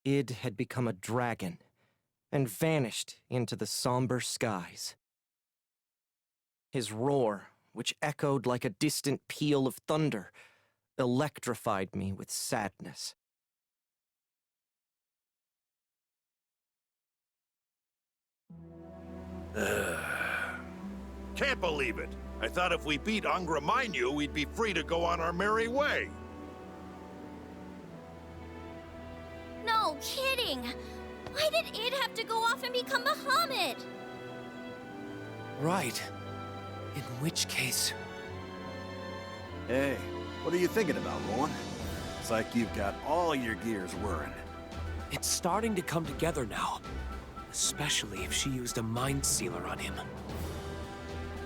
Id had become a dragon and vanished into the somber skies. His roar, which echoed like a distant peal of thunder, electrified me with sadness. Can't believe it. I thought if we beat Angramanyu, we'd be free to go on our merry way. No kidding! Why did Id have to go off and become Bahamut? Right. In which case... Hey, what are you thinking about, Roland? It's like you've got all your gears whirring. It's starting to come together now. Especially if she used a mind sealer on him.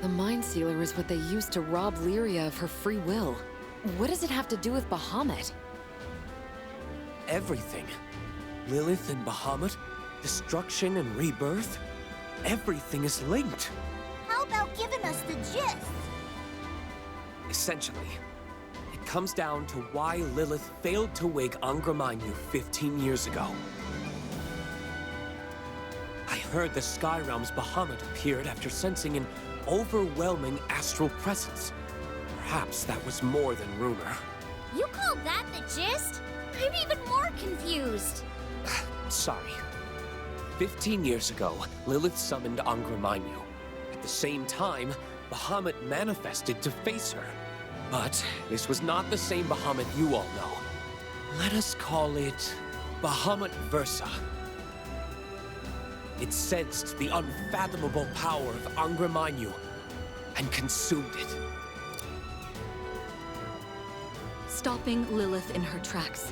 The mind sealer is what they used to rob Lyria of her free will. What does it have to do with Bahamut? Everything. Lilith and Bahamut, destruction and rebirth. Everything is linked. How about giving us the gist? Essentially, it comes down to why Lilith failed to wake Angramanyu 15 years ago. I heard the Sky Realm's Bahamut appeared after sensing an overwhelming astral presence. Perhaps that was more than rumor. You call that the gist? I'm even more confused. Sorry. 15 years ago, Lilith summoned Angramanyu. At the same time, Bahamut manifested to face her. But this was not the same Bahamut you all know. Let us call it Bahamut Versa. It sensed the unfathomable power of Angramanyu and consumed it. Stopping Lilith in her tracks.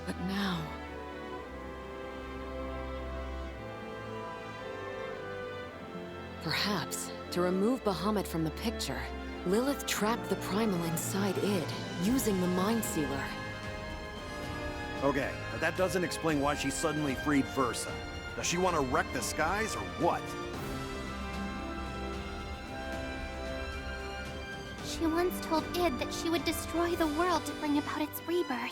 But now... Perhaps, to remove Bahamut from the picture, Lilith trapped the Primal inside Id, using the Mind Sealer. Okay, but that doesn't explain why she suddenly freed Versa. Does she want to wreck the skies, or what? She once told Id that she would destroy the world to bring about its rebirth.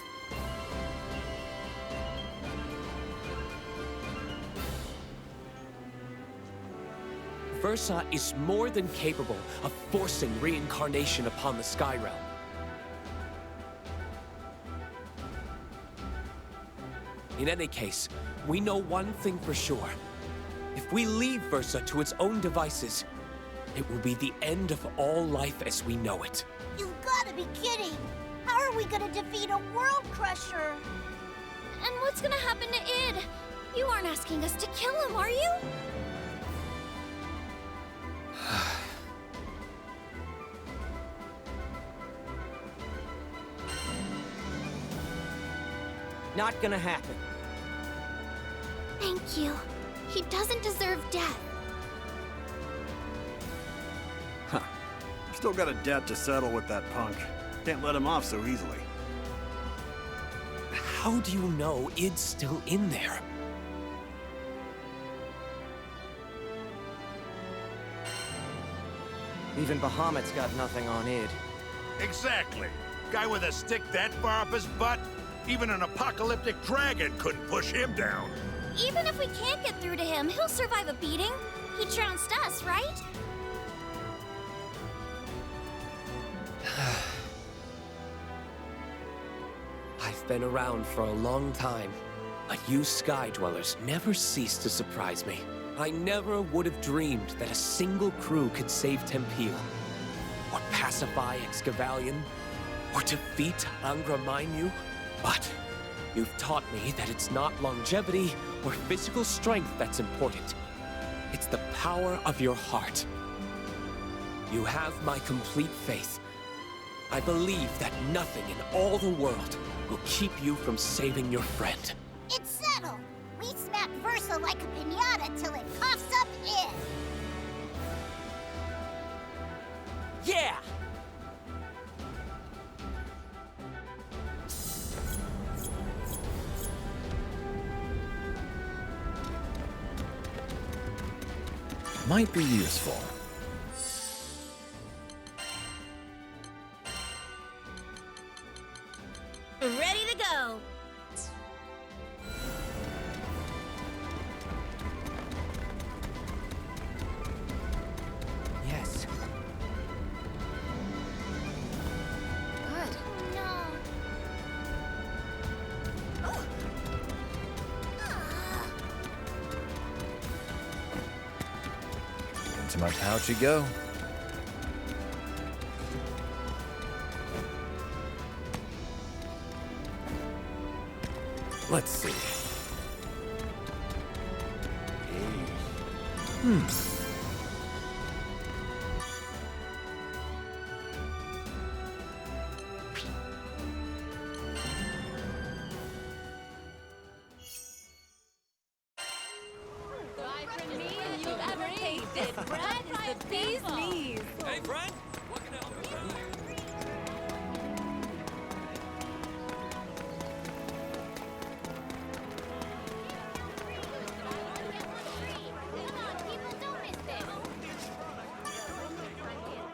Versa is more than capable of forcing reincarnation upon the Sky Realm. In any case, we know one thing for sure. If we leave Versa to its own devices, it will be the end of all life as we know it. You've gotta be kidding! How are we gonna defeat a world crusher? And what's gonna happen to Id? You aren't asking us to kill him, are you? Not gonna happen. Thank you. He doesn't deserve death. Huh. Still got a debt to settle with that punk. Can't let him off so easily. How do you know Id's still in there? Even Bahamut's got nothing on Id. Exactly. Guy with a stick that far up his butt? Even an apocalyptic dragon couldn't push him down. Even if we can't get through to him, he'll survive a beating. He trounced us, right? I've been around for a long time, but you Sky Dwellers never cease to surprise me. I never would have dreamed that a single crew could save Tempeal, or pacify Excavalion, or defeat Angramanyu. But you've taught me that it's not longevity or physical strength that's important. It's the power of your heart. You have my complete faith. I believe that nothing in all the world will keep you from saving your friend. It's settled. We smack Versa like a piñata till it coughs up Id. Yeah! Might be useful. Ready to go. To my pouch you go. Let's see. Hey, friend! What can I help you with?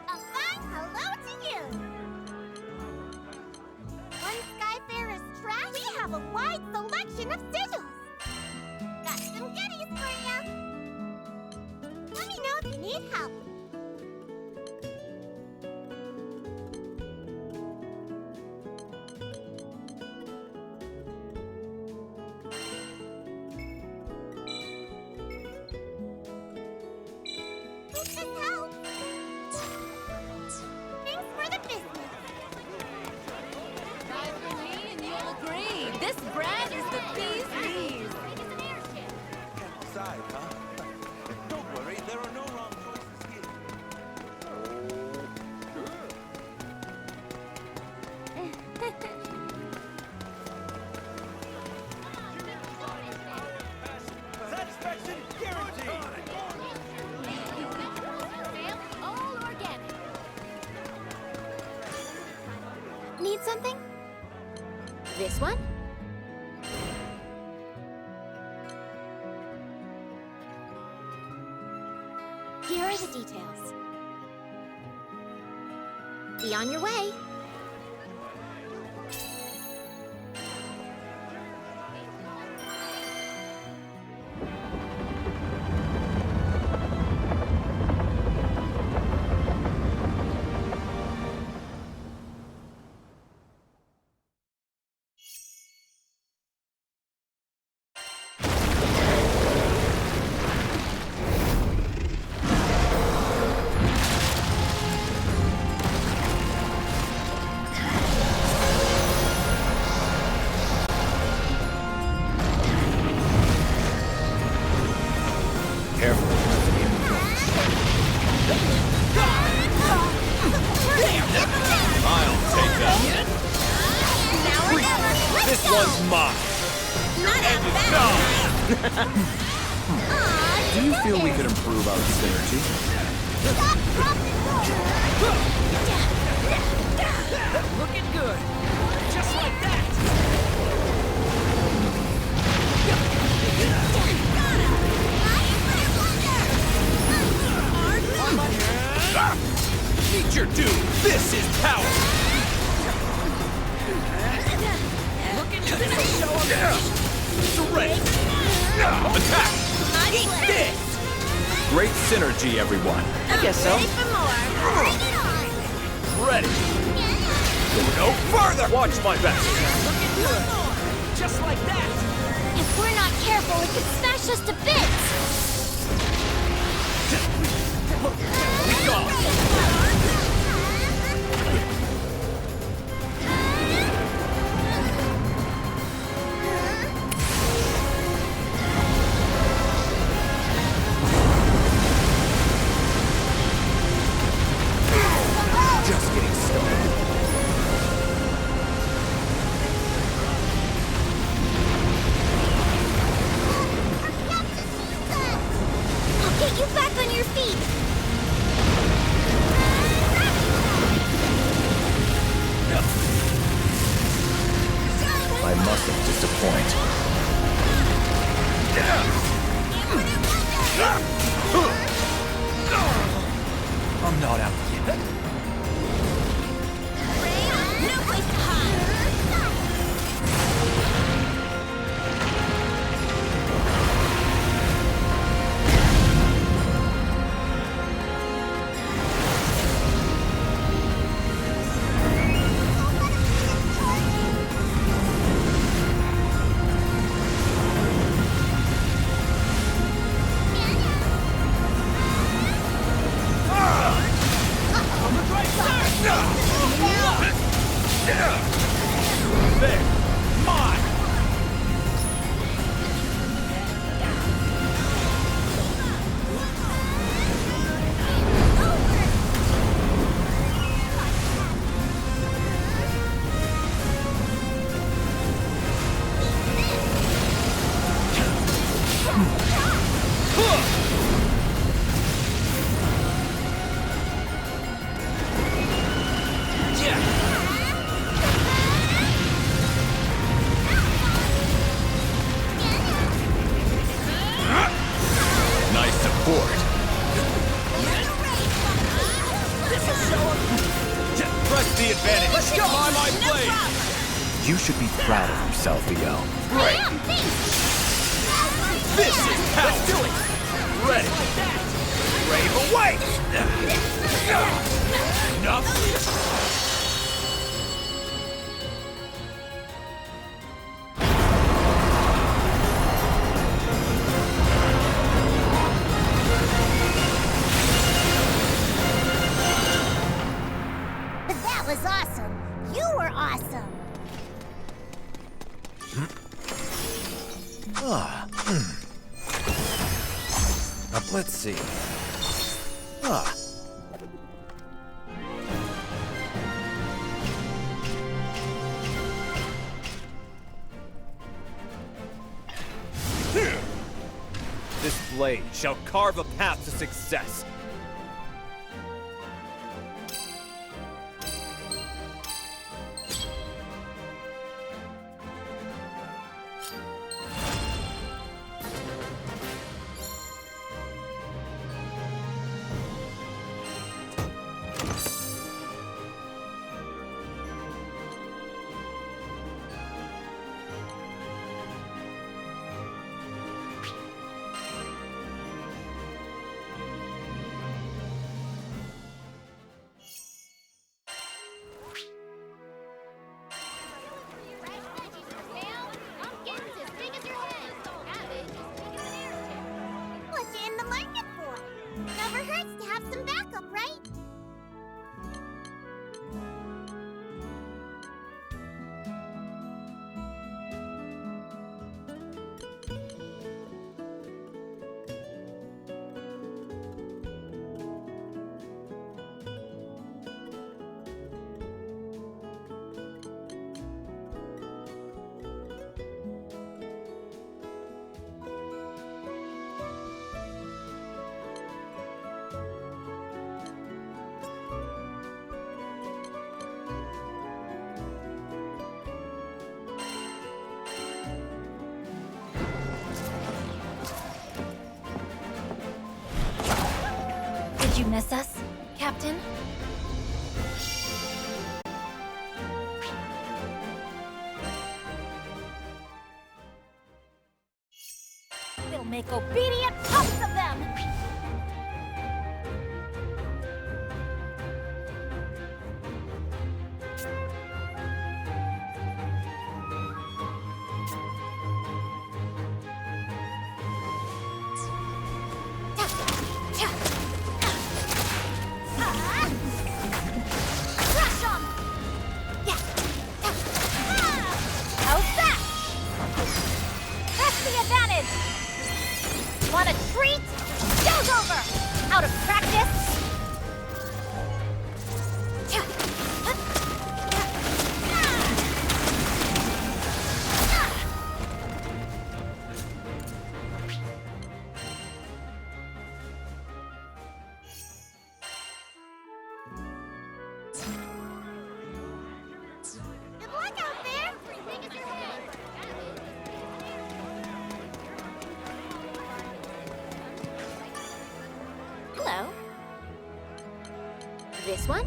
A fine hello to you! One Skyfarer's trash, we have a wide selection of sigils! Got some goodies for you! Let me know if you need help. Hope this helps. Thanks for the business. Buy from me and you'll agree. This brand is the bee's knees. Side, huh? Don't worry, there are no wrong choices here. Satisfaction guaranteed! All organic. Need something? This one? Here are the details. Be on your way. Careful. I'll take that. Now or never. Let's This go. one's mine. Not And a it's bad. gone. Do you feel we could improve our synergy? Stop, drop, and roll. Looking good. Just like that. Meet your doom. This is power. This'll show 'em. Surrender. Attack. Eat this. Great synergy, everyone. I guess so. Ready for more. Bring it on. Ready. Go no further. Watch my back. Looking good. Just like that. If we're not careful, it could smash us to bits. Be gone. Just getting started. I'll get you back on your feet. I mustn't disappoint. I'm not out yet. No place to hide. There! Mine! Nice support. Press the advantage. Let's go! Fly my blade! You should be proud of yourself, EO. Great! This is how! Let's do it! Ready! Rave away! Enough! That was awesome. You were awesome. Let's see. This blade shall carve a path to success. What you in the market for? Never hurts to have some backup, right? Did you miss us, Captain? We'll make obedient pups of them! Want a treat? Show's over! Out of practice? Good luck out there! Big as your head! Hello. This one?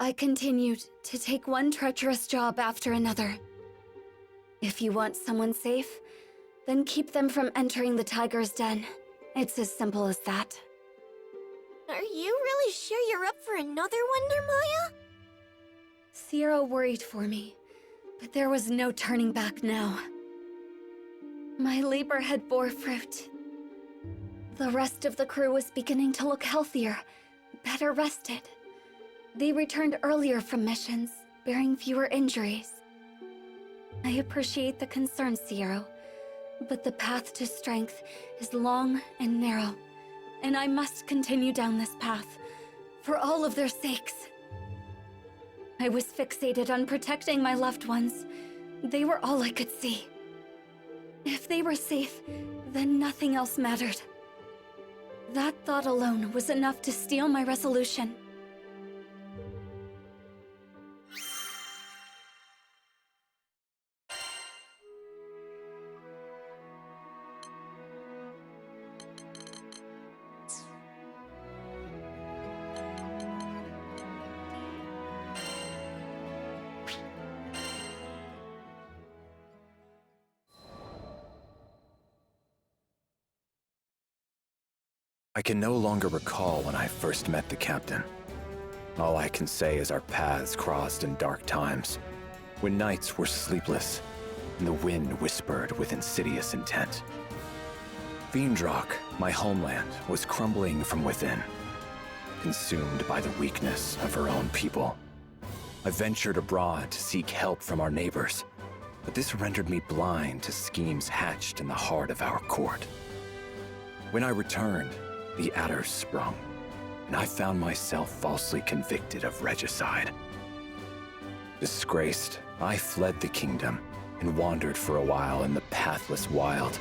I continued to take one treacherous job after another. If you want someone safe, then keep them from entering the tiger's den. It's as simple as that. Are you really sure you're up for another one, Nermaya? Zero worried for me, but there was no turning back now. My labor had bore fruit. The rest of the crew was beginning to look healthier, better rested. They returned earlier from missions, bearing fewer injuries. I appreciate the concern, Zero, but the path to strength is long and narrow, and I must continue down this path, for all of their sakes. I was fixated on protecting my loved ones. They were all I could see. If they were safe, then nothing else mattered. That thought alone was enough to steel my resolution. I can no longer recall when I first met the captain. All I can say is our paths crossed in dark times, when nights were sleepless and the wind whispered with insidious intent. Fiendrock, my homeland, was crumbling from within, consumed by the weakness of her own people. I ventured abroad to seek help from our neighbors, but this rendered me blind to schemes hatched in the heart of our court. When I returned, the adders sprung, and I found myself falsely convicted of regicide. Disgraced, I fled the kingdom and wandered for a while in the pathless wild.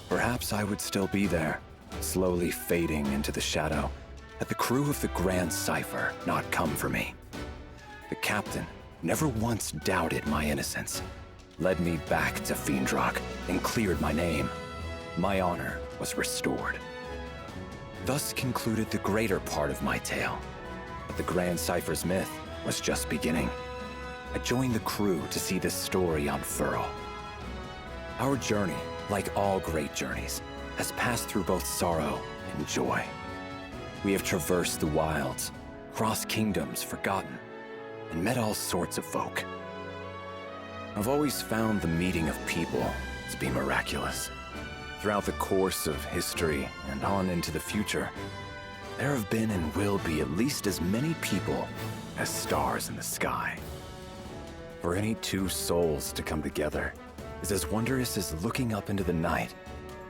Perhaps I would still be there, slowly fading into the shadow, had the crew of the Grand Cipher not come for me. The captain never once doubted my innocence, led me back to Fiendrock, and cleared my name. My honor was restored. Thus concluded the greater part of my tale, but the Grand Cipher's myth was just beginning. I joined the crew to see this story unfurl. Our journey, like all great journeys, has passed through both sorrow and joy. We have traversed the wilds, crossed kingdoms forgotten, and met all sorts of folk. I've always found the meeting of people to be miraculous. Throughout the course of history and on into the future, there have been and will be at least as many people as stars in the sky. For any two souls to come together is as wondrous as looking up into the night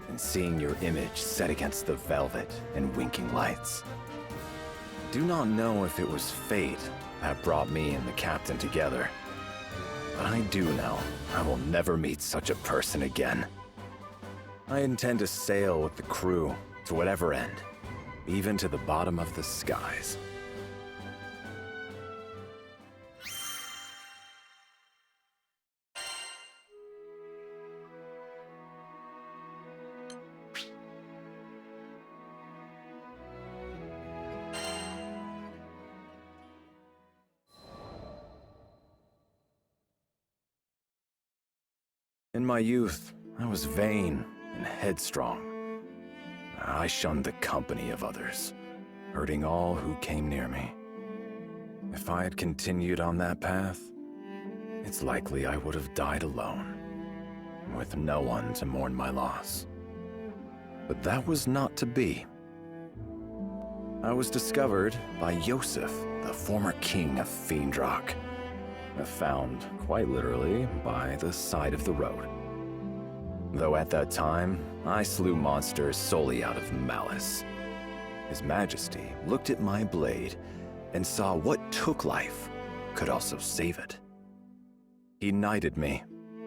and seeing your image set against the velvet and winking lights. Do not know if it was fate that brought me and the captain together, but I do know I will never meet such a person again. I intend to sail with the crew to whatever end, even to the bottom of the skies. In my youth, I was vain and headstrong. I shunned the company of others, hurting all who came near me. If I had continued on that path, it's likely I would have died alone, with no one to mourn my loss. But that was not to be. I was discovered by Yosef, the former king of Fiendrock, found, quite literally, by the side of the road. Though at that time, I slew monsters solely out of malice. His Majesty looked at my blade and saw what took life could also save it. He knighted me,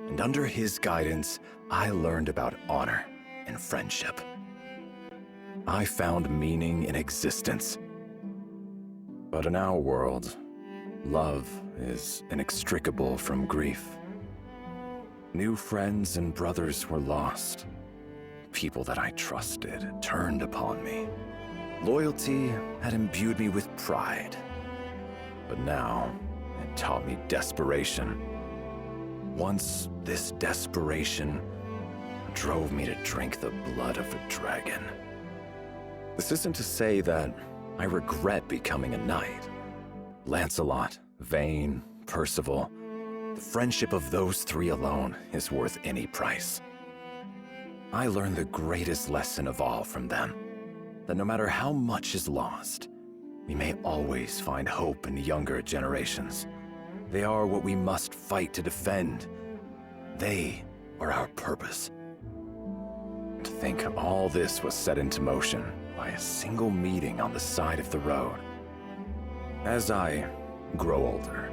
and under his guidance, I learned about honor and friendship. I found meaning in existence. But in our world, love is inextricable from grief. New friends and brothers were lost. People that I trusted turned upon me. Loyalty had imbued me with pride. But now, it taught me desperation. Once, this desperation drove me to drink the blood of a dragon. This isn't to say that I regret becoming a knight. Lancelot, Vayne, Percival, the friendship of those three alone is worth any price. I learned the greatest lesson of all from them, that no matter how much is lost, we may always find hope in younger generations. They are what we must fight to defend. They are our purpose. To think all this was set into motion by a single meeting on the side of the road. As I grow older,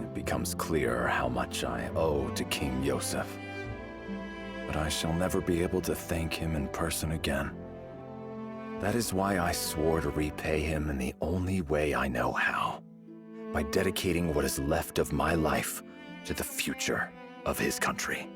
it becomes clearer how much I owe to King Yosef. But I shall never be able to thank him in person again. That is why I swore to repay him in the only way I know how, by dedicating what is left of my life to the future of his country.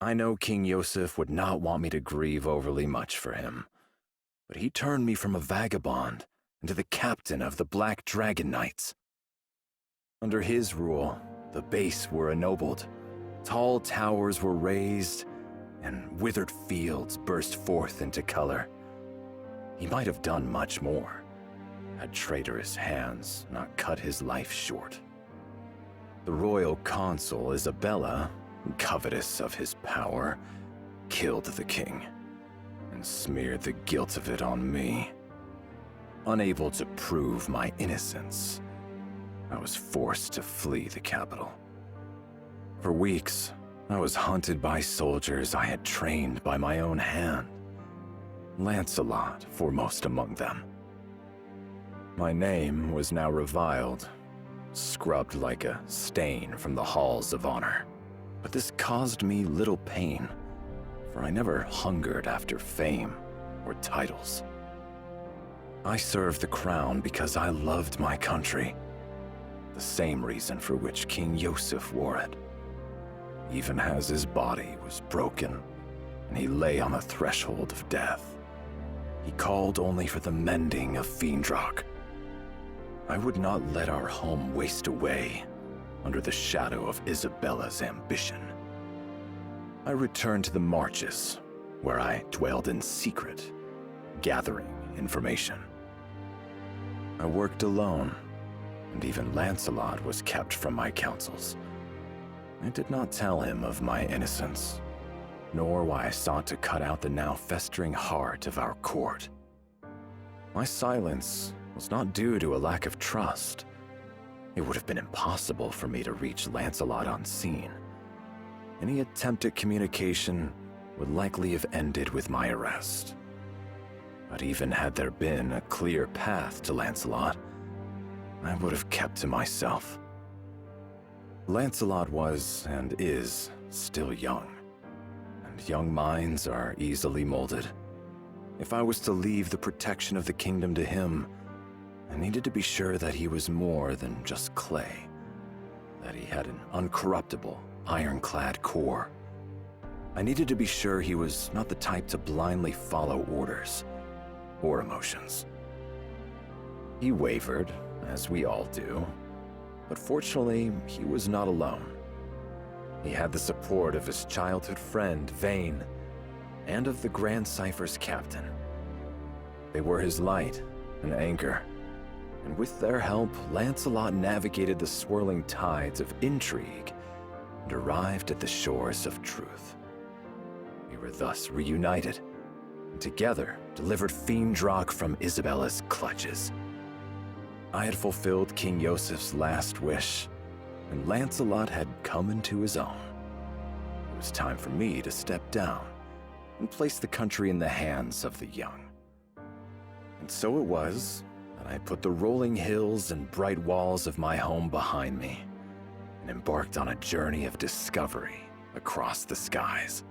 I know King Yosef would not want me to grieve overly much for him, but he turned me from a vagabond into the captain of the Black Dragon Knights. Under his rule, the base were ennobled, tall towers were raised, and withered fields burst forth into color. He might have done much more, had traitorous hands not cut his life short. The royal consul Isabella, covetous of his power, killed the king and smeared the guilt of it on me. Unable to prove my innocence, I was forced to flee the capital. For weeks, I was hunted by soldiers I had trained by my own hand, Lancelot foremost among them. My name was now reviled, scrubbed like a stain from the halls of honor. But this caused me little pain, for I never hungered after fame or titles. I served the crown because I loved my country, the same reason for which King Yosef wore it. Even as his body was broken and he lay on the threshold of death, he called only for the mending of Fiendrock. I would not let our home waste away under the shadow of Isabella's ambition. I returned to the marches, where I dwelled in secret, gathering information. I worked alone, and even Lancelot was kept from my counsels. I did not tell him of my innocence, nor why I sought to cut out the now festering heart of our court. My silence was not due to a lack of trust. It would have been impossible for me to reach Lancelot unseen. Any attempt at communication would likely have ended with my arrest. But even had there been a clear path to Lancelot, I would have kept to myself. Lancelot was and is still young, and young minds are easily molded. If I was to leave the protection of the kingdom to him, I needed to be sure that he was more than just clay, that he had an uncorruptible, ironclad core. I needed to be sure he was not the type to blindly follow orders or emotions. He wavered, as we all do, but fortunately, he was not alone. He had the support of his childhood friend, Vayne, and of the Grand Cypher's captain. They were his light and anchor, and with their help, Lancelot navigated the swirling tides of intrigue and arrived at the shores of truth. We were thus reunited, and together delivered Fiendrock from Isabella's clutches. I had fulfilled King Yosef's last wish, and Lancelot had come into his own. It was time for me to step down and place the country in the hands of the young. And so it was that I put the rolling hills and bright walls of my home behind me and embarked on a journey of discovery across the skies.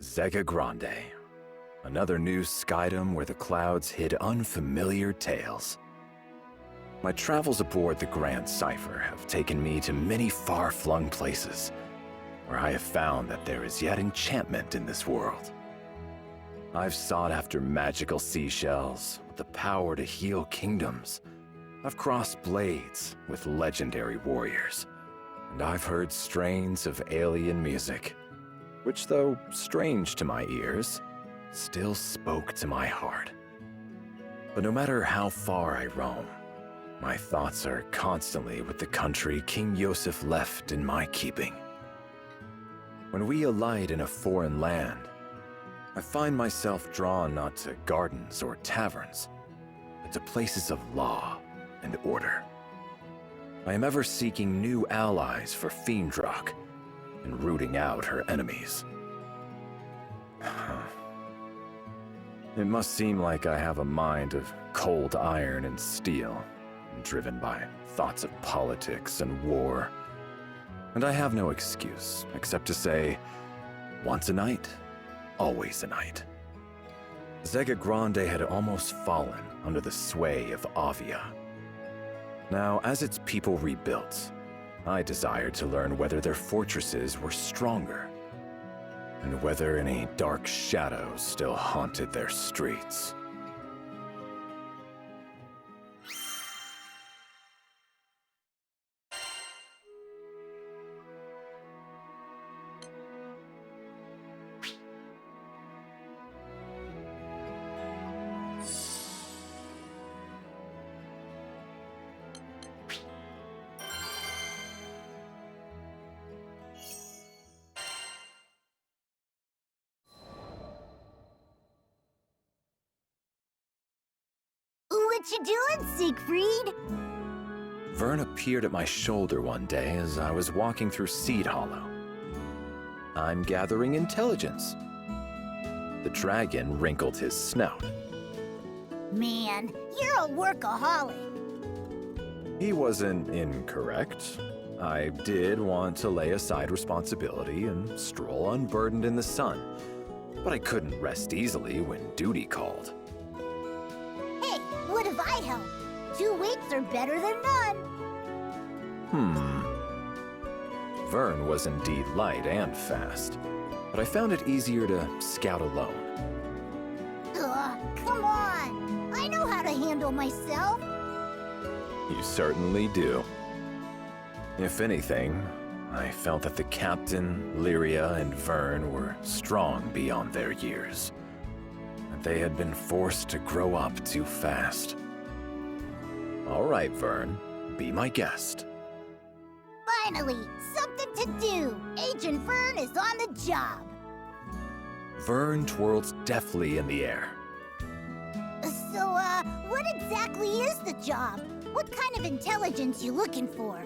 Zega Grande, another new skydom where the clouds hid unfamiliar tales. My travels aboard the Grand Cipher have taken me to many far-flung places, where I have found that there is yet enchantment in this world. I've sought after magical seashells with the power to heal kingdoms. I've crossed blades with legendary warriors, and I've heard strains of alien music, which, though strange to my ears, still spoke to my heart. But no matter how far I roam, my thoughts are constantly with the country King Yosef left in my keeping. When we alight in a foreign land, I find myself drawn not to gardens or taverns, but to places of law and order. I am ever seeking new allies for Fiendrock, and rooting out her enemies. It must seem like I have a mind of cold iron and steel, driven by thoughts of politics and war. And I have no excuse except to say, once a knight, always a knight. Zega Grande had almost fallen under the sway of Avia. Now, as its people rebuilt, I desired to learn whether their fortresses were stronger, and whether any dark shadows still haunted their streets. What you doing, Siegfried? Vern appeared at my shoulder one day as I was walking through Seed Hollow. I'm gathering intelligence. The dragon wrinkled his snout. Man, you're a workaholic. He wasn't incorrect. I did want to lay aside responsibility and stroll unburdened in the sun, but I couldn't rest easily when duty called. Hey, what if I help? 2 weeks are better than none. Vern was indeed light and fast, but I found it easier to scout alone. Ugh, come on. I know how to handle myself. You certainly do. If anything, I felt that the captain, Lyria, and Vern were strong beyond their years. That they had been forced to grow up too fast. All right, Vern, be my guest. Finally, something to do. Agent Vern is on the job. Vern twirled deftly in the air. So, what exactly is the job? What kind of intelligence you looking for?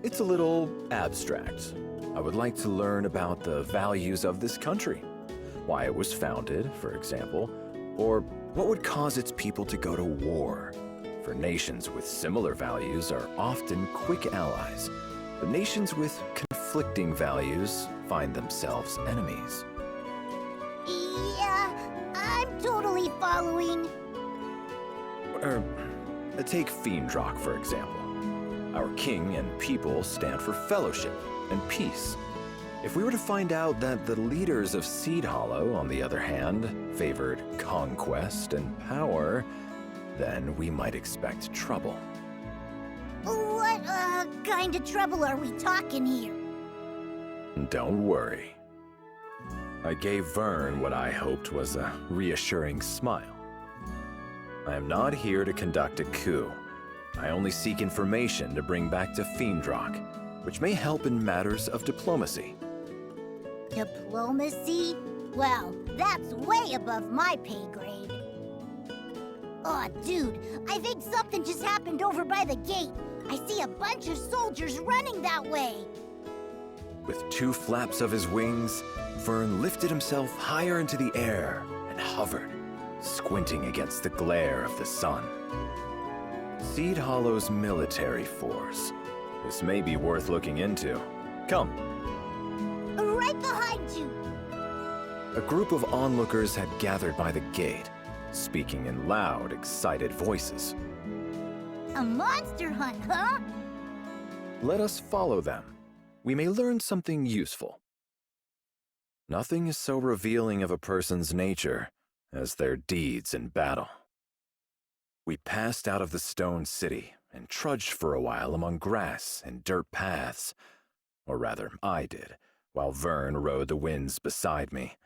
It's a little abstract. I would like to learn about the values of this country. Why it was founded, for example, or what would cause its people to go to war. For nations with similar values are often quick allies, but nations with conflicting values find themselves enemies. Yeah, I'm totally following. Take Fiendrock, for example. Our king and people stand for fellowship and peace. If we were to find out that the leaders of Seed Hollow, on the other hand, favored conquest and power, then we might expect trouble. What, kind of trouble are we talking here? Don't worry. I gave Vern what I hoped was a reassuring smile. I am not here to conduct a coup. I only seek information to bring back to Fiendrock, which may help in matters of diplomacy. Diplomacy? Well, that's way above my pay grade. Aw, dude, I think something just happened over by the gate. I see a bunch of soldiers running that way. With two flaps of his wings, Vern lifted himself higher into the air and hovered, squinting against the glare of the sun. Seed Hollow's military force. This may be worth looking into. Come. Right behind you. A group of onlookers had gathered by the gate, speaking in loud, excited voices. A monster hunt, huh? Let us follow them. We may learn something useful. Nothing is so revealing of a person's nature as their deeds in battle. We passed out of the stone city and trudged for a while among grass and dirt paths. Or rather, I did, while Vern rode the winds beside me.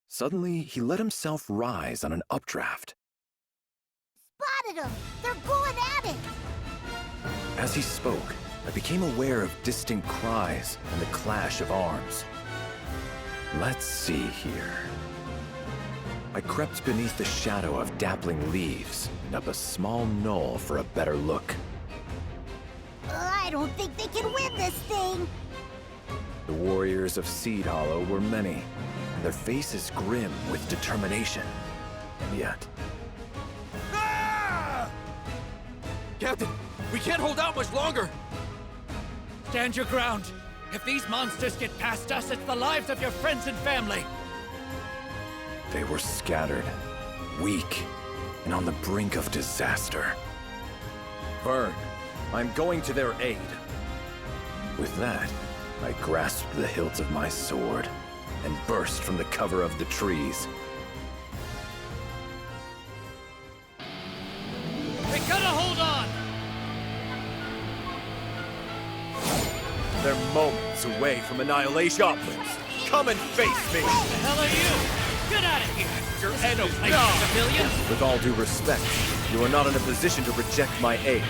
Suddenly, he let himself rise on an updraft. Spotted them! They're going at it! As he spoke, I became aware of distant cries and the clash of arms. Let's see here. I crept beneath the shadow of dappling leaves and up a small knoll for a better look. I don't think they can win this thing! The warriors of Seed Hollow were many, and their faces grim with determination. And yet... Captain, we can't hold out much longer! Stand your ground. If these monsters get past us, it's the lives of your friends and family. They were scattered, weak, and on the brink of disaster. Vern, I'm going to their aid. With that, I grasped the hilt of my sword and burst from the cover of the trees. We gotta hold on! They're moments away from annihilation. Goblins, come and face me! The hell are you? Get out of here! Your endoplane, civilians! With all due respect, you are not in a position to reject my aid.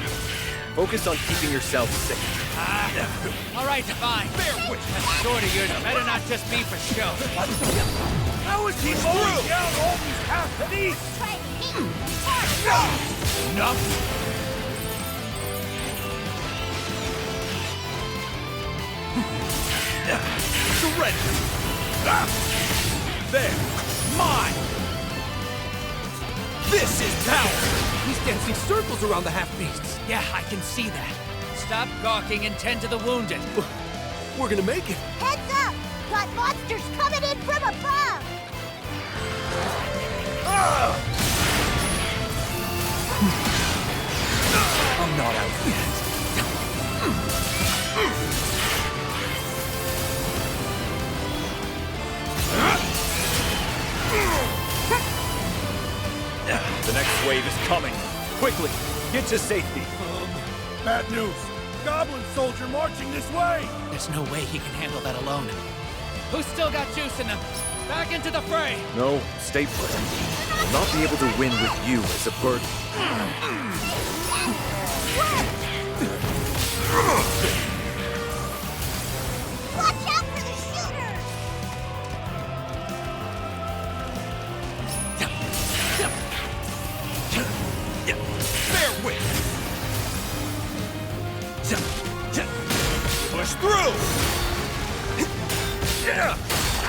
Focus on keeping yourself safe. All right, fine. Bear with that sword of yours better not just be for show. How is he mowing down all these half-beasts? Try to hit him hard! Enough! Surrender! There! Mine! This is power! He's dancing circles around the half-beasts. Yeah, I can see that. Stop gawking and tend to the wounded. We're gonna make it! Heads up! Got monsters coming in from above! I'm not out yet. The next wave is coming. Quickly, get to safety. Bad news. Goblin soldier marching this way. There's no way he can handle that alone. Who's still got juice in them? Back into the fray! No, stay put. I'll not be able to win with you as a burden. Watch out for the shooters! Bear with! Push through!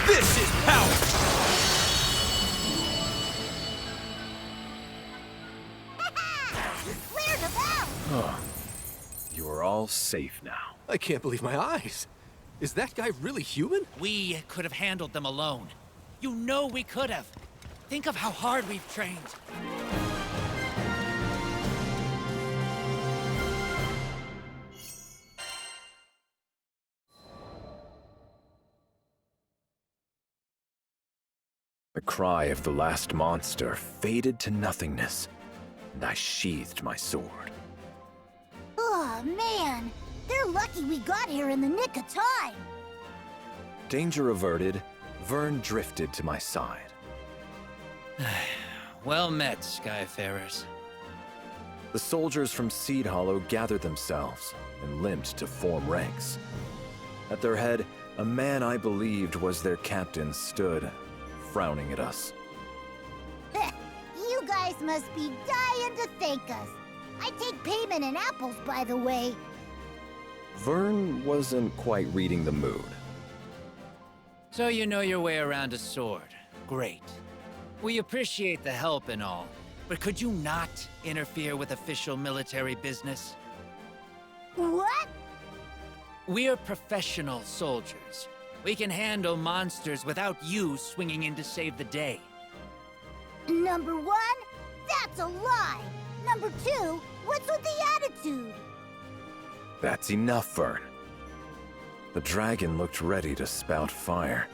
This is power! Clear them out! You are all safe now. I can't believe my eyes. Is that guy really human? We could have handled them alone. You know we could have. Think of how hard we've trained. The cry of the last monster faded to nothingness, and I sheathed my sword. Oh, man! They're lucky we got here in the nick of time! Danger averted, Vern drifted to my side. Well met, Skyfarers. The soldiers from Seed Hollow gathered themselves and limped to form ranks. At their head, a man I believed was their captain stood, frowning at us. You guys must be dying to thank us. I take payment in apples, by the way. Vern wasn't quite reading the mood. So you know your way around a sword. Great. We appreciate the help and all, but could you not interfere with official military business? What? We're professional soldiers. We can handle monsters without you swinging in to save the day. Number one, that's a lie. Number two, what's with the attitude? That's enough, Vern. The dragon looked ready to spout fire.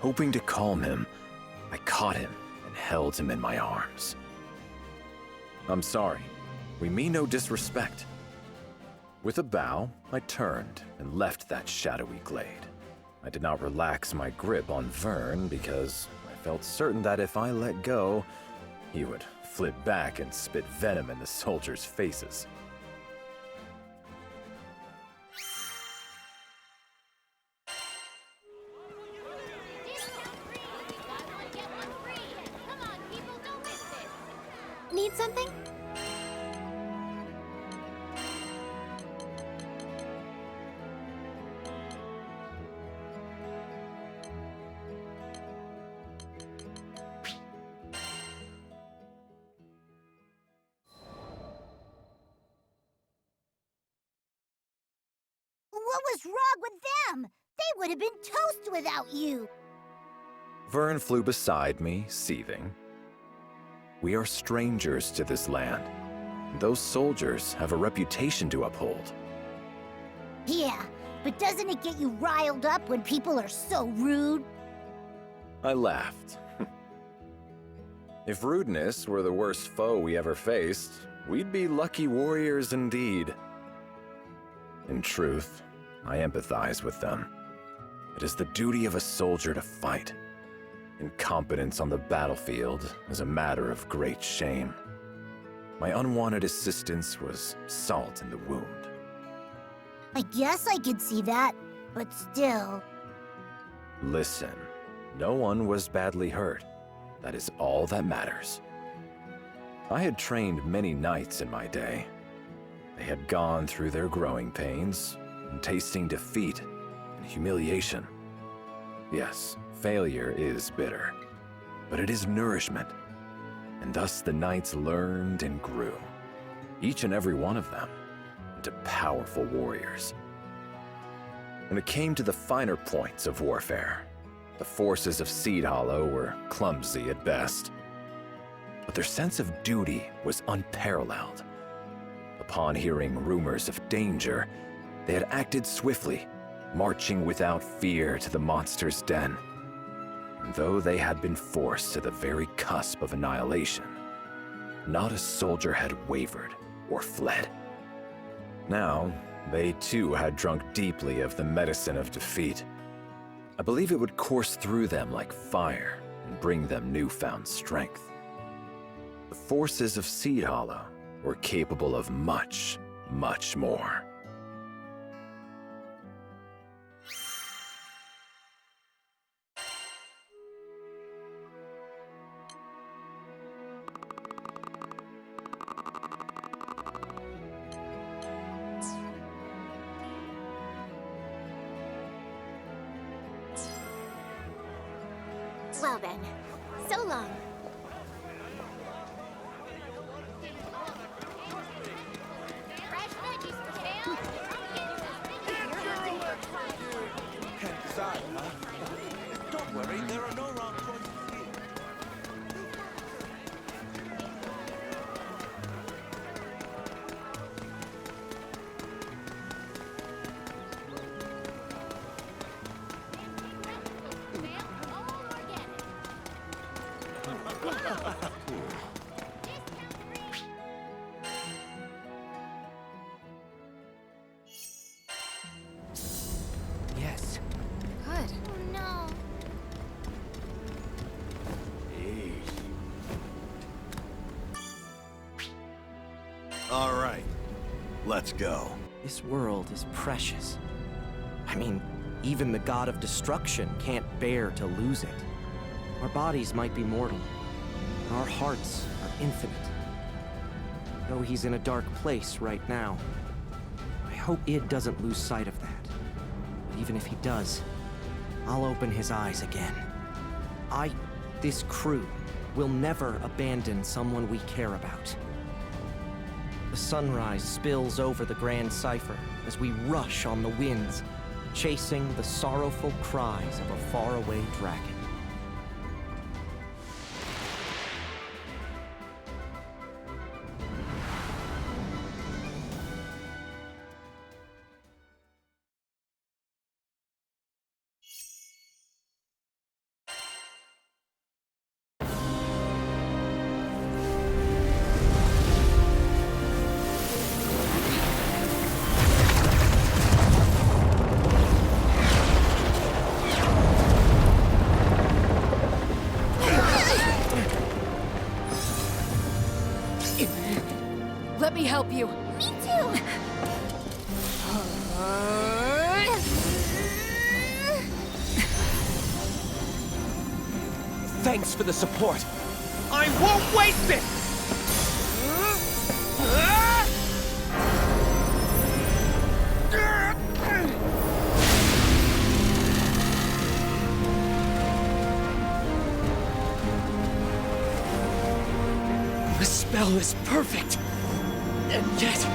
Hoping to calm him, I caught him and held him in my arms. I'm sorry. We mean no disrespect. With a bow, I turned and left that shadowy glade. I did not relax my grip on Vern because I felt certain that if I let go, he would flip back and spit venom in the soldiers' faces. Need something? What was wrong with them? They would have been toast without you. Vern flew beside me, seething. We are strangers to this land. Those soldiers have a reputation to uphold. Yeah, but doesn't it get you riled up when people are so rude? I laughed. If rudeness were the worst foe we ever faced, we'd be lucky warriors indeed. In truth, I empathize with them. It is the duty of a soldier to fight. Incompetence on the battlefield is a matter of great shame. My unwanted assistance was salt in the wound. I guess I could see that, but still. Listen, no one was badly hurt. That is all that matters. I had trained many knights in my day. They had gone through their growing pains, and tasting defeat and humiliation. Yes, failure is bitter, but it is nourishment. And thus the knights learned and grew, each and every one of them, into powerful warriors. When it came to the finer points of warfare, the forces of Seed Hollow were clumsy at best. But their sense of duty was unparalleled. Upon hearing rumors of danger, they had acted swiftly, marching without fear to the monster's den. And though they had been forced to the very cusp of annihilation, not a soldier had wavered or fled. Now, they too had drunk deeply of the medicine of defeat. I believe it would course through them like fire and bring them newfound strength. The forces of Seed Hollow were capable of much, much more. Well then, so long. Fresh veggies for sale. Can't decide, huh? Don't worry, there are no wrong choices here. Yes. Good. Oh no. All right, let's go. This world is precious. I mean, Even the god of destruction can't bear to lose it. Our bodies might be mortal, but our hearts are infinite. Though he's in a dark place right now, I hope Id doesn't lose sight of that. But even if he does, I'll open his eyes again. This crew, will never abandon someone we care about. The sunrise spills over the Grand Cipher as we rush on the winds, chasing the sorrowful cries of a faraway dragon. Let me help you. Me too! Thanks for the support. I won't waste it! The spell is perfect. And yet...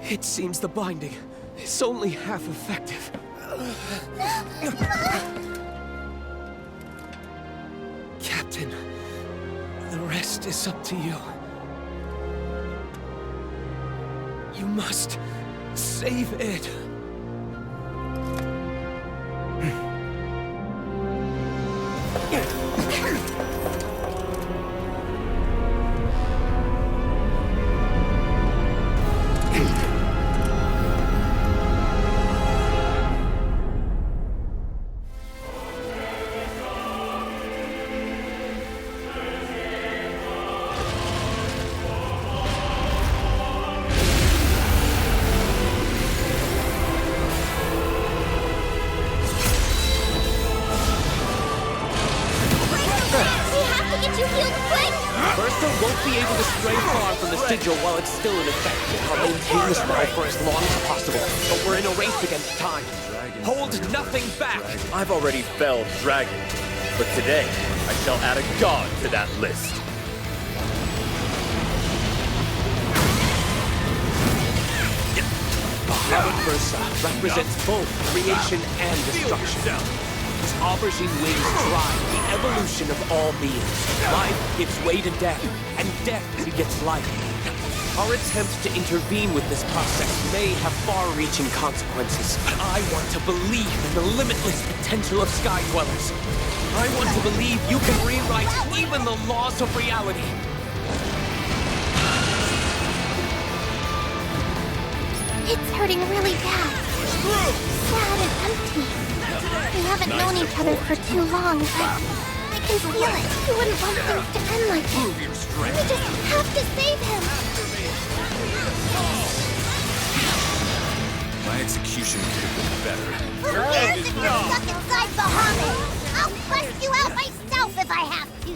It seems the binding is only half effective. Captain, the rest is up to you. You must save it. While it's still in effect, I'll maintain this spell for as long as possible, but we're in a race against time. Hold nothing back! I've already felled dragon, but today I shall add a god to that list. Bahamut Versa represents both creation and destruction. His aubergine wings drive the evolution of all beings. Life gives way to death, and death begets life. Our attempt to intervene with this process may have far-reaching consequences, but I want to believe in the limitless potential of Sky Dwellers. I want to believe you can rewrite even the laws of reality. It's hurting really bad. Sad and empty. We haven't known each other for too long, but I can feel it. You wouldn't want things to end like this. We just have to save him. My execution could have been better. Who cares if you're stuck inside Bahamut? I'll bust you out myself if I have to.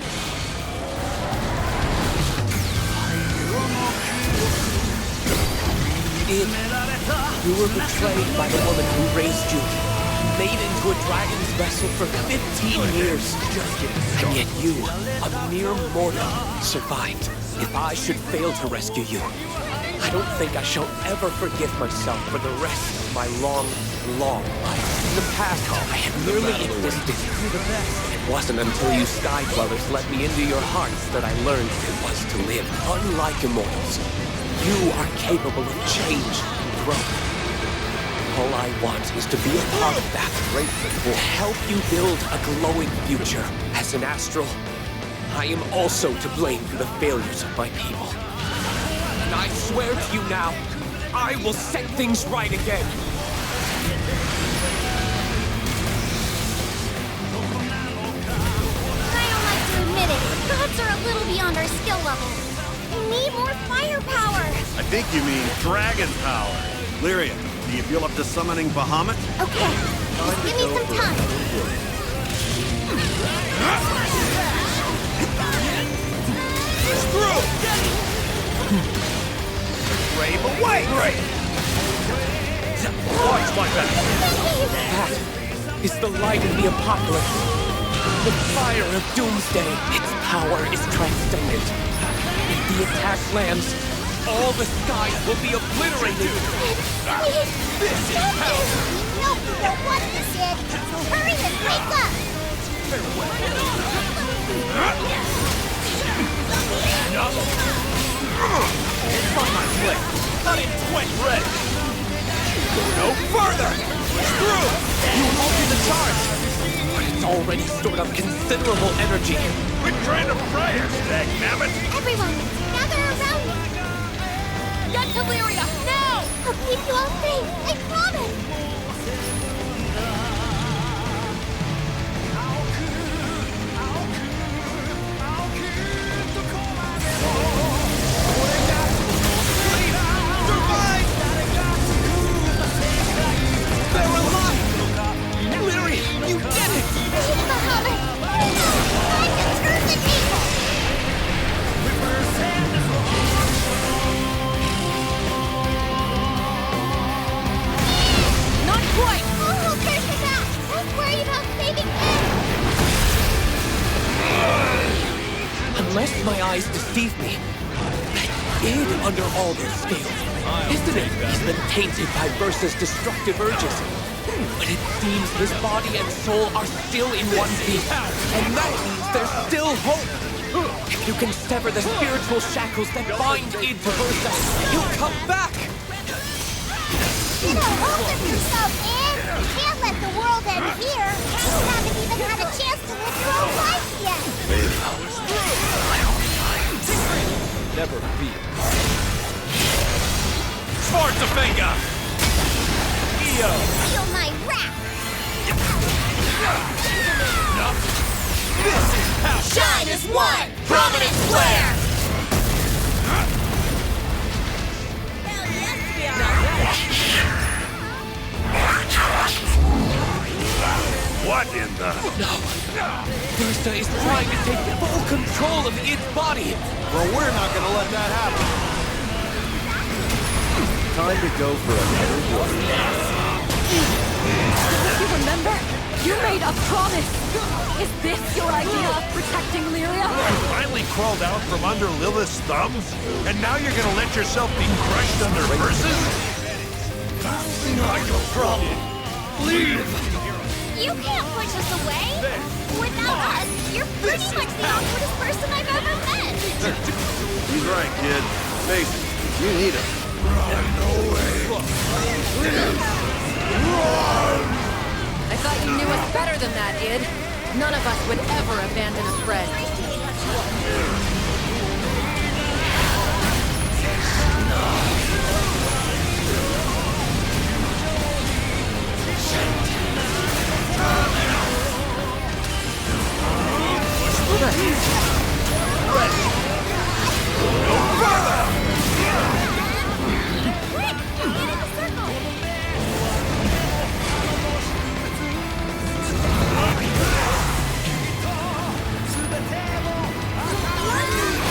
You were betrayed by the woman who raised you. Made into a dragon's vessel for 15 years. And yet you, a mere mortal, survived. If I should fail to rescue you, I don't think I shall ever forgive myself for the rest of my long, long life. In the past, I had merely existed. It wasn't until you Sky Dwellers let me into your hearts that I learned what it was to live. Unlike immortals, you are capable of change and growth. All I want is to be a part of that, to help you build a glowing future. As an Astral, I am also to blame for the failures of my people. And I swear to you now, I will set things right again. I don't like to admit it, but gods are a little beyond our skill level. We need more firepower. I think you mean dragon power. Lyria, do you feel up to summoning Bahamut? Okay, just give me some time. Screw! Brave away! Great! Watch my back! That is the light in the apocalypse. The fire of doomsday. Its power is transcendent. If the attack lands, all the skies will be obliterated. This is power! We know who will want this, Sid, so hurry and break up! It's on my plate. Not in 20 ready. No further! Screw! You halted the charge! But it's already stored up considerable energy. Quit trying to fry us, dagnabbit! Everyone, gather around me! Get to Lyria, now! I'll keep you all safe, I promise! They're alive! Lyria, you did it! Bahamut! Time to turn the table! Not quite! Oh, there's the back! I'm worried about saving him! Unless my eyes deceive me, that id under all those scales, isn't it? He's been tainted by Versa's destructive urges. But it seems his body and soul are still in one piece. And that means there's still hope. If you can sever the spiritual shackles that bind id to Versa, he'll come back! You know, hold of yourself, Ed! You can't let the world end here! You haven't even had a chance to live your own life yet! Never fear. Schwarzenegger! EO! Feel my wrath! This is how Shine as one! Prominent flare! What in the... No! Versa is trying to take full control of id's body! Well, we're not gonna let that happen. time to go for another walk. You remember? You made a promise! Is this your idea of protecting Lyria? You finally crawled out from under Lilith's thumbs? And now you're gonna let yourself be crushed under verses? Not your problem. Leave! You can't push us away! Without us, you're pretty much the awkwardest person I've ever met! He's right, kid. Face it, you need us. I thought you knew us better than that, Id. None of us would ever abandon a friend.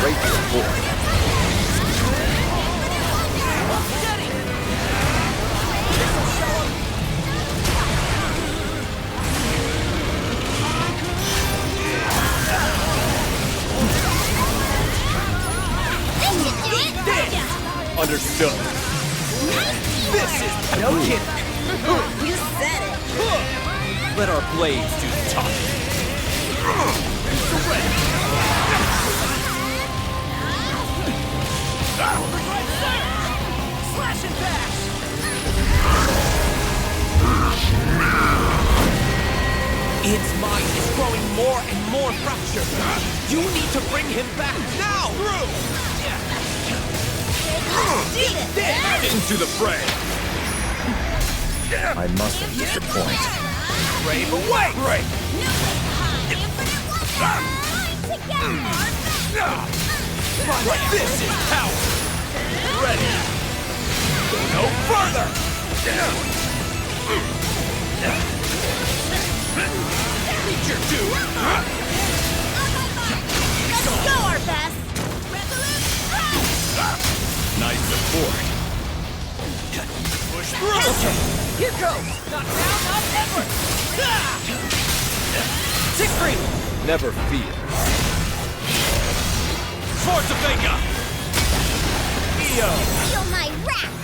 Great support. Understood. This is no kidding. You said it! Let our blades do the talking. Slash and bash! Id's mind is growing more and more fractured. You need to bring him back now! into the fray. I mustn't disappoint. Brave away! Break! Like this is power! Ready! Go no further! Meet your due! Let's go, our best! Nice support. Push through! Okay, here goes! Not now, not ever! Siegfried! Never fear. Force of Vega! EO! Feel my wrath!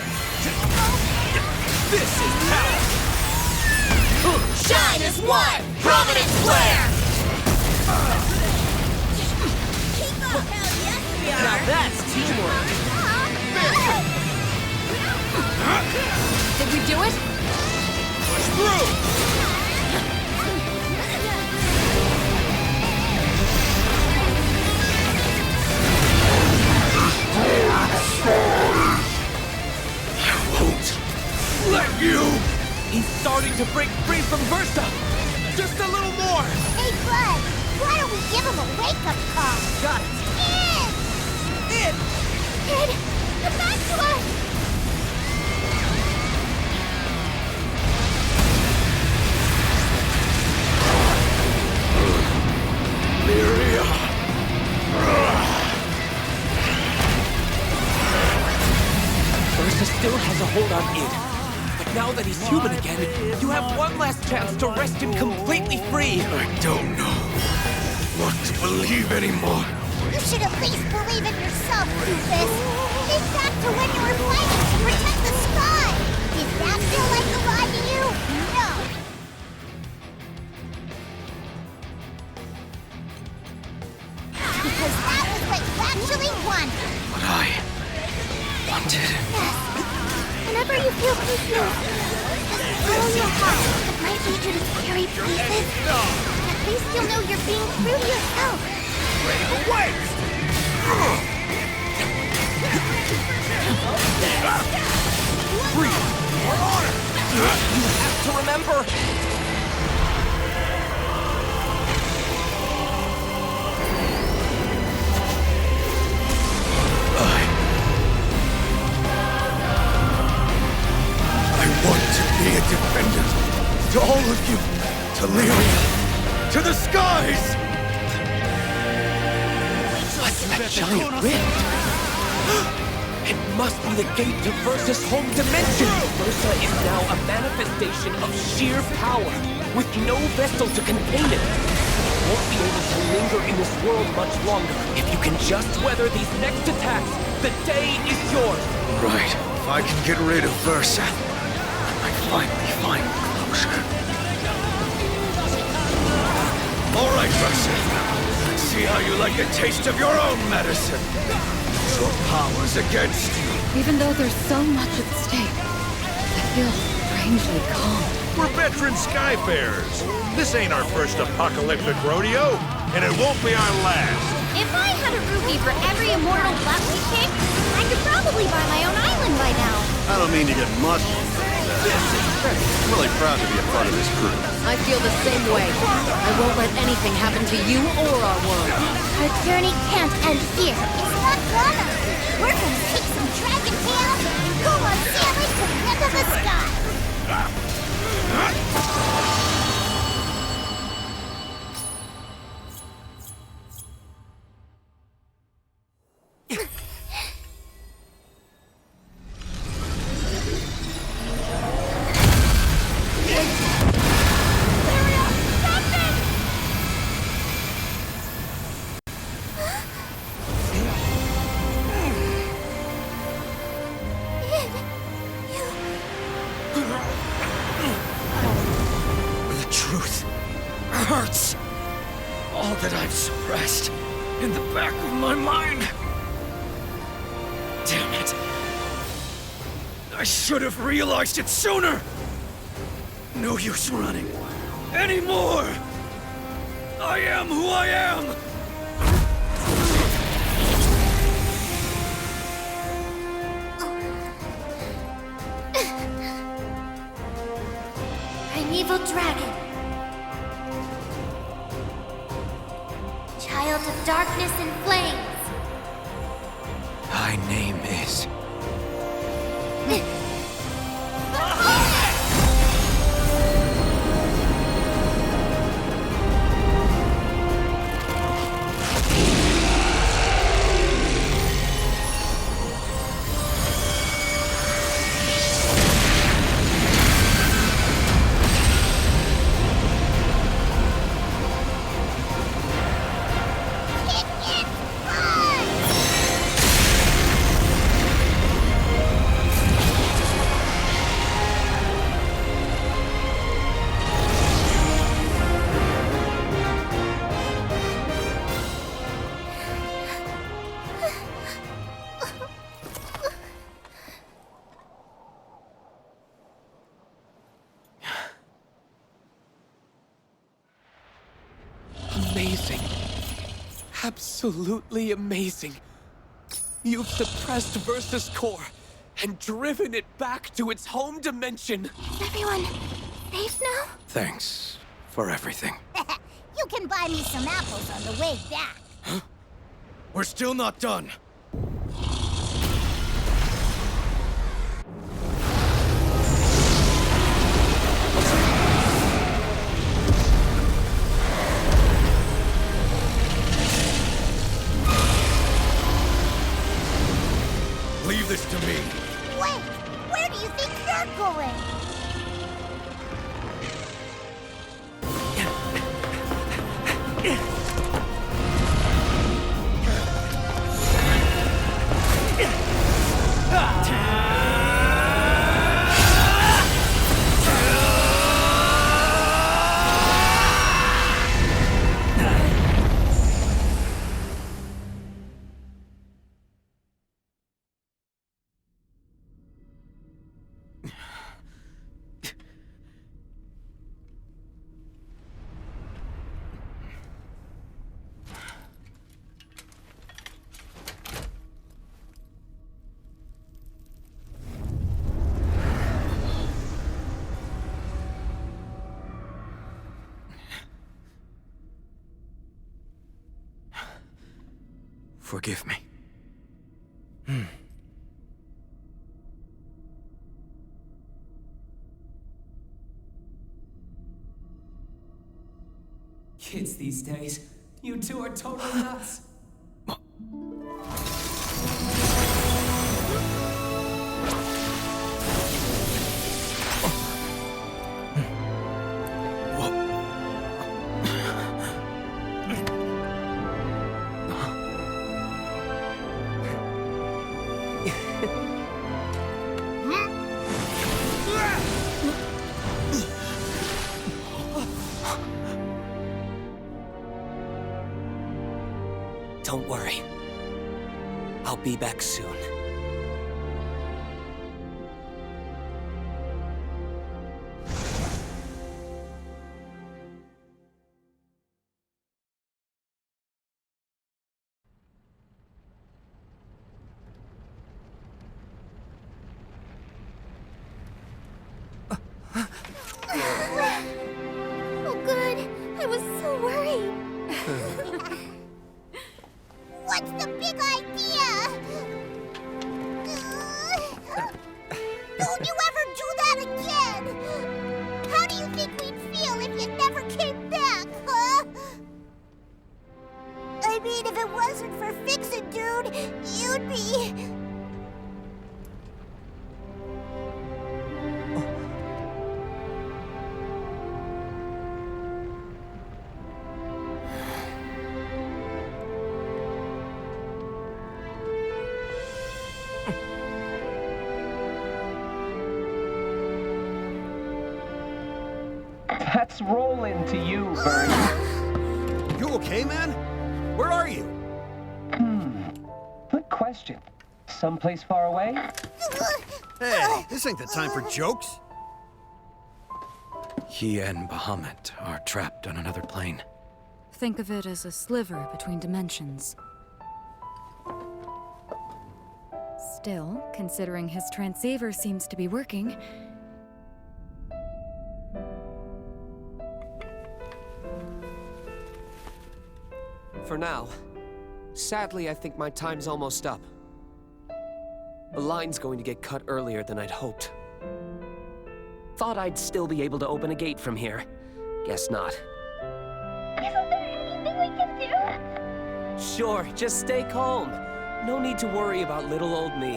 This is power! Shine as one! Prominence flare! Keep up! Hell yes, we are! Now that's teamwork! Did we do it? Push through! I won't let you! He's starting to break free from Versa! Just a little more! Hey, Bud, why don't we give him a wake-up call? Got it! Id, come back to us! Lyria! Versa still has a hold on Id. But now that he's human again, you have one last chance to wrest him completely free. I don't know what to believe anymore. You should at least believe in yourself, Doofus. Think back to when you were fighting to protect the sky. Did that feel like a lie to you? No. Because that was what you actually wanted. What I wanted. Yes. Whenever you feel confused, just follow your heart. It might lead you to scary places. At least you'll know you're being true to yourself. Brave away! Freedom or honor! You have to remember! I want to be a defender to all of you, to Lyria, to the skies! What's that giant rift? It must be the gate to Versa's home dimension! Versa is now a manifestation of sheer power, with no vessel to contain it. It won't be able to linger in this world much longer. If you can just weather these next attacks, the day is yours! Right. If I can get rid of Versa, I might finally find closure. All right, Versa. Let's see how you like a taste of your own medicine. Your power's against you. Even though there's so much at stake, I feel strangely calm. We're veteran Skyfarers. This ain't our first apocalyptic rodeo, and it won't be our last. If I had a rupee for every immortal buck we kicked, I could probably buy my own island by now. I don't mean to get mushy. I'm really proud to be a part of this crew. I feel the same way. I won't let anything happen to you or our world. Our journey can't end here. It's not gonna. We're gonna take some dragon tails and go on sailing to the end of the sky. The truth hurts. All that I've suppressed in the back of my mind. Damn it. I should have realized it sooner. No use running anymore. I am who I am. evil dragon. Child of darkness and flames. Thy name is... Amazing. Absolutely amazing. You've suppressed Versus Core and driven it back to its home dimension. Is everyone safe now? Thanks for everything. You can buy me some apples on the way back. We're still not done. Leave this to me. Wait, where do you think you're going? Forgive me. Kids these days, you two are totally nuts. Don't worry. I'll be back soon. Oh, good. I was so worried. What's the big idea? Don't you ever do that again? How do you think we'd feel if you never came back, huh? I mean, if it wasn't for Fix-It Dude, you'd be... Let's roll into you, Vern. You okay, man? Where are you? Good question. Someplace far away? Hey, this ain't the time for jokes. He and Bahamut are trapped on another plane. Think of it as a sliver between dimensions. Still, considering his transceiver seems to be working... now. Sadly, I think my time's almost up. The line's going to get cut earlier than I'd hoped. Thought I'd still be able to open a gate from here. Guess not. Isn't there anything we can do? Sure, just stay calm. No need to worry about little old me.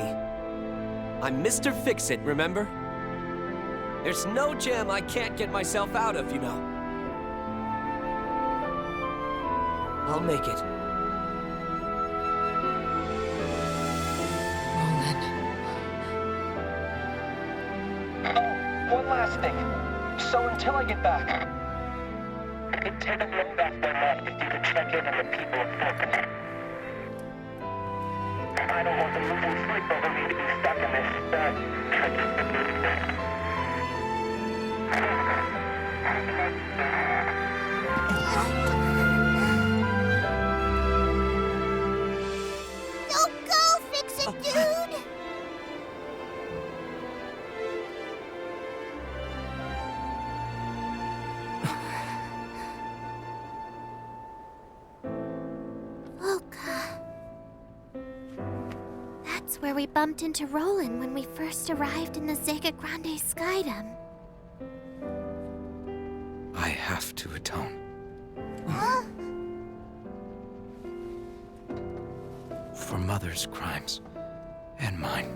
I'm Mr. Fix-It, remember? There's no jam I can't get myself out of, you know. I'll make it. One last thing. So until I get back... It didn't look back there left if you could check in on the people of Focus. I don't want them losing sleep over me to be stuck in this, Don't go, Fix-It, dude! That's where we bumped into Roland when we first arrived in the Sega Grande Skydom. I have to atone. Huh? For Mother's crimes. And mine.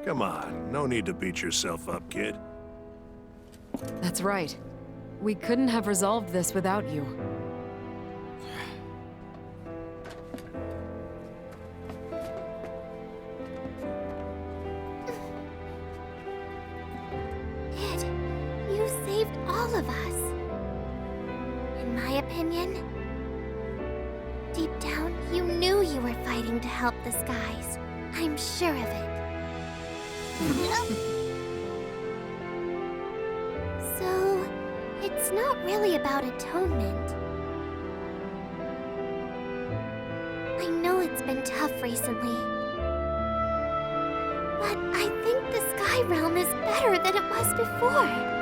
Come on, no need to beat yourself up, kid. That's right. We couldn't have resolved this without you. You saved all of us. In my opinion, deep down, you knew you were fighting to help the skies. I'm sure of it. So, it's not really about atonement. I know it's been tough recently. But I think the Sky Realm is better than it was before.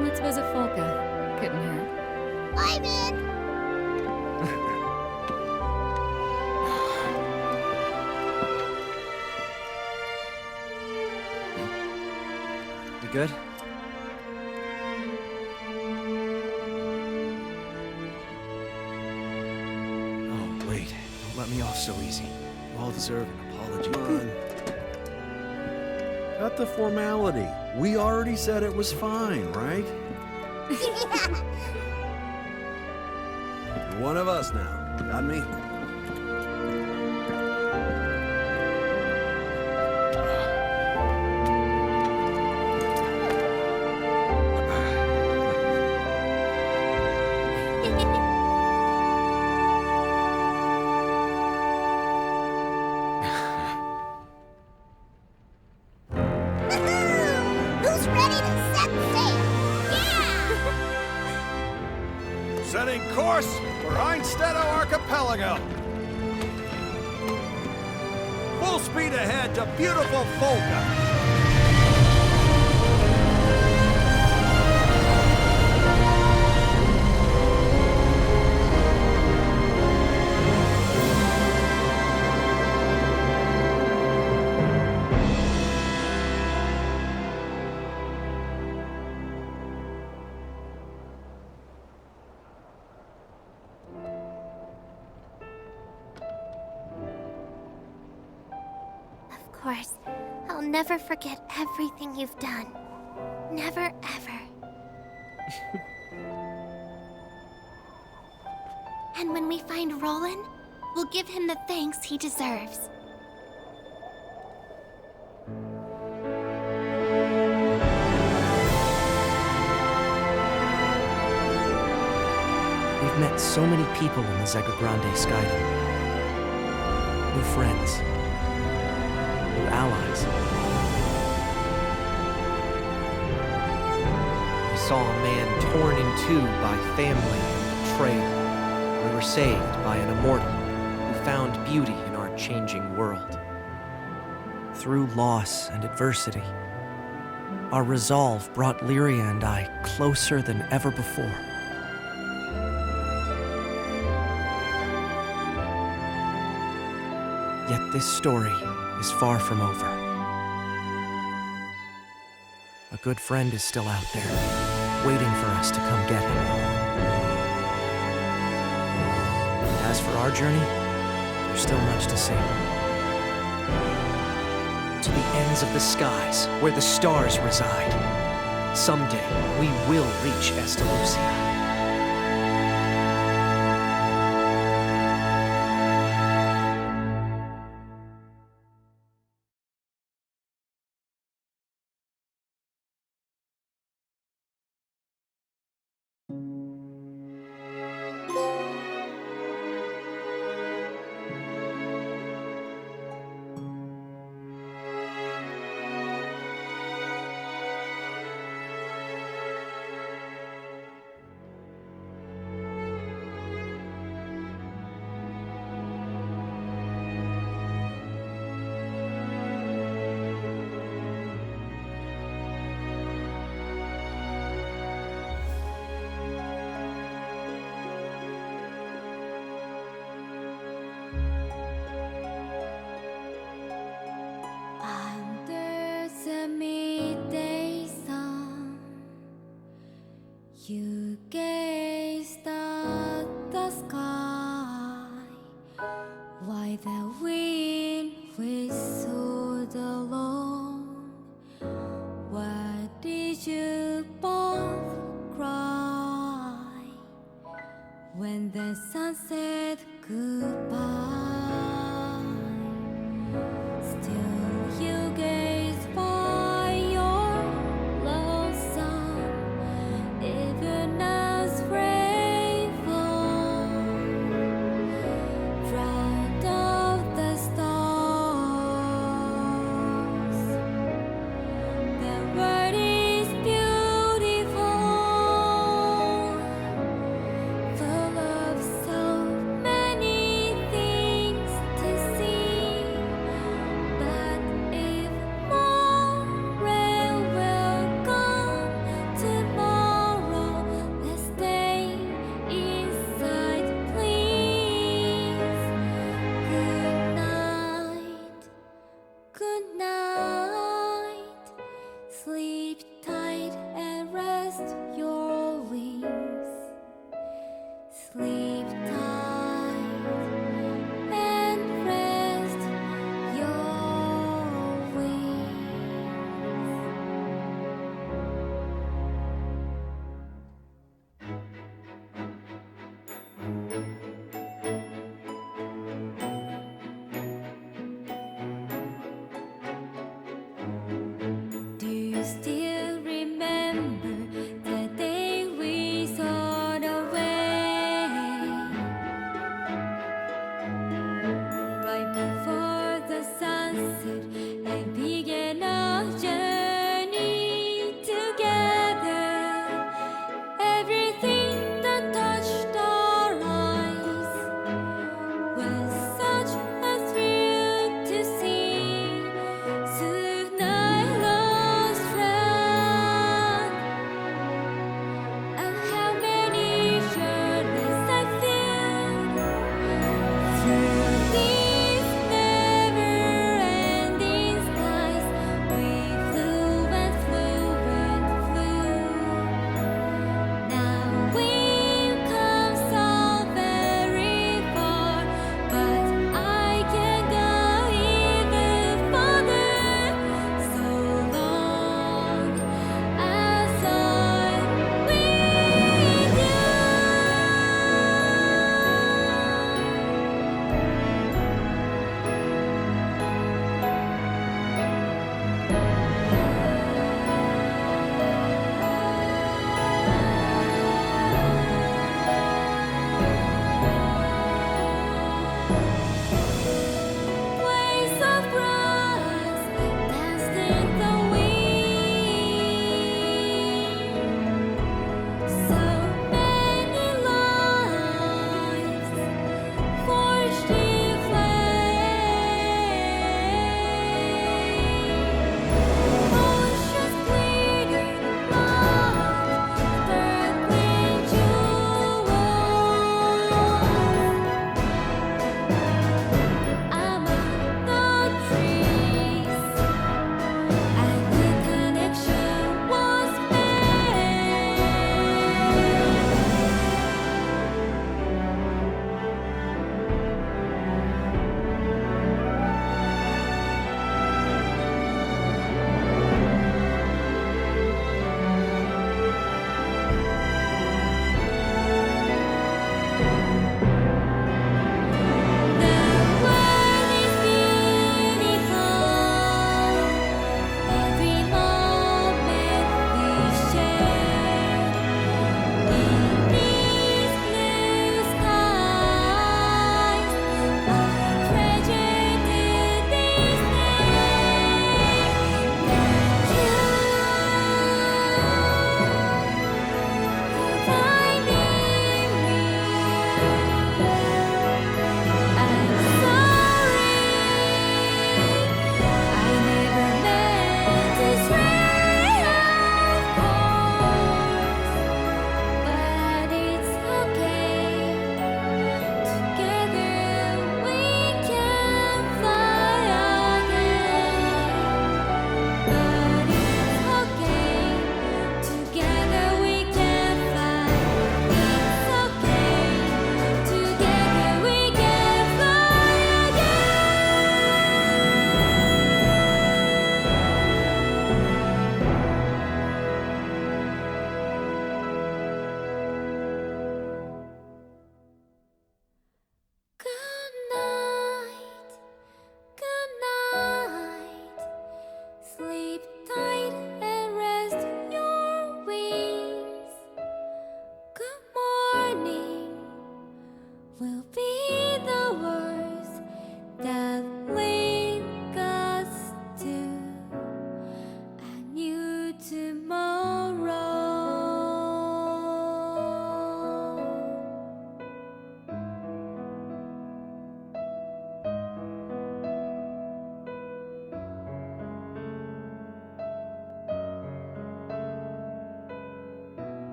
Let's visit Folka. Couldn't hurt. I'm in! You good? Oh, wait. Don't let me off so easy. You all deserve an apology. Come on. Cut the formality. We already said it was fine, right? You're one of us now. Got me? Who's ready to set sail? Yeah! Setting course for Einstedo Archipelago. Full speed ahead to beautiful Folka. Of course, I'll never forget everything you've done. Never, ever. And when we find Roland, we'll give him the thanks he deserves. We've met so many people in the Sega Grande Skydom. New friends. New allies. We saw a man torn in two by family and betrayal. We were saved by an immortal who found beauty in our changing world. through loss and adversity, our resolve brought Lyria and I closer than ever before. Yet this story is far from over. A good friend is still out there, waiting for us to come get him. As for our journey, there's still much to see. To the ends of the skies, where the stars reside. Someday, we will reach Estalucia. Under the midday sun, you gazed at the sky, while the wind whistled along. Where did you both cry when the sun said goodbye?